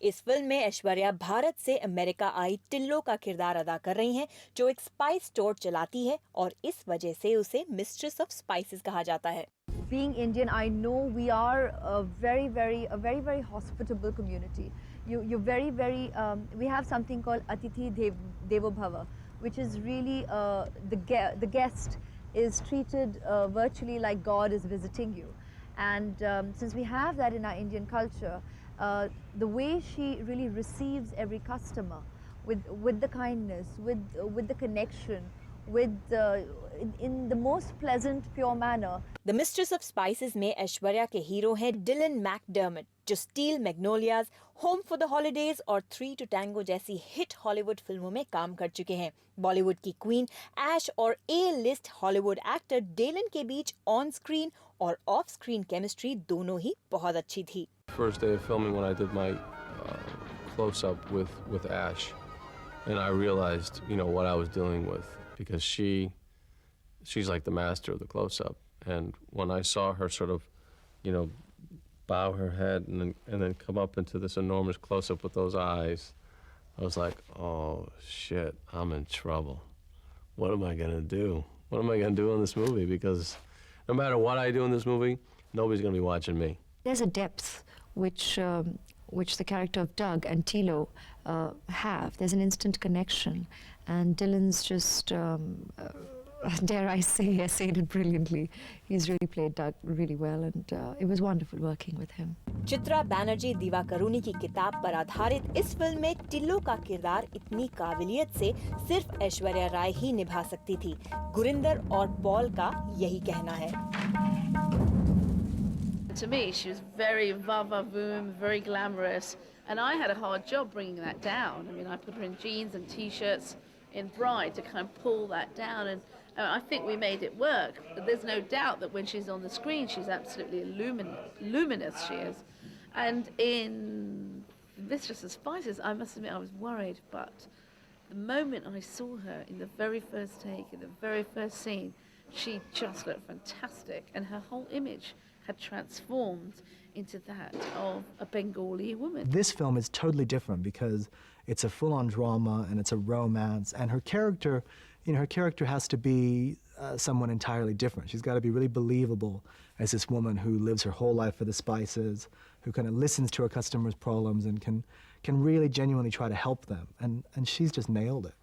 इस फिल्म में ऐश्वर्या भारत से अमेरिका आई टिल्लो का किरदार अदा कर रही हैं, जो एक स्पाइस स्टोर चलाती है और इस वजह से उसे मिस्ट्रेस ऑफ स्पाइसेस कहा जाता है। Being Indian, I know we are a very hospitable community. You're very. We have something called Atithi Devo Bhava, which is really the guest is treated virtually like God is visiting you. And since we have that in our Indian culture, the way she really receives every customer with the kindness, with the connection, in the most pleasant, pure manner. The Mistress of Spices में ऐश्वर्या के hero हैं Dylan McDermott, जो Steel Magnolias, Home for the Holidays और 3 to Tango जैसी hit Hollywood फिल्मों में काम कर चुके हैं। बॉलीवुड की क्वीन ऐश और A-लिस्ट हॉलीवुड एक्टर डेलन के बीच ऑन स्क्रीन और ऑफ स्क्रीन केमिस्ट्री दोनों ही बहुत अच्छी थी। First day of filming when I did my close-up with Ash, and I realized, what I was dealing with, because she's like the master of the close-up. And when I saw her sort of, bow her head and then come up into this enormous close-up with those eyes, I was like, oh shit, I'm in trouble. What am I gonna do? What am I gonna do in this movie? Because no matter what I do in this movie, nobody's gonna be watching me. There's a depth which the character of Doug and Tilo have. There's an instant connection, and Dylan's just, dare I say, essayed it brilliantly. He's really played Doug really well, and it was wonderful working with him. Chitra Banerjee Divakaruni की किताब पर आधारित इस film में टिल्लो का किरदार इतनी काबिलियत से सिर्फ ऐश्वर्या राय ही निभा सकती थी। गुरिंदर और पॉल का यही कहना है। To me, she was very va-va-voom, very glamorous, and I had a hard job bringing that down. I mean, I put her in jeans and T-shirts in Bride to kind of pull that down, and I think we made it work. But there's no doubt that when she's on the screen, she's absolutely luminous, she is. And in Mistress of Spices, I must admit I was worried, but the moment I saw her in the very first take, in the very first scene, she just looked fantastic, and her whole image had transformed into that of a Bengali woman. This film is totally different because it's a full-on drama and it's a romance, and her character, her character has to be someone entirely different. She's got to be really believable as this woman who lives her whole life for the spices, who kind of listens to her customers' problems and can really genuinely try to help them, and she's just nailed it.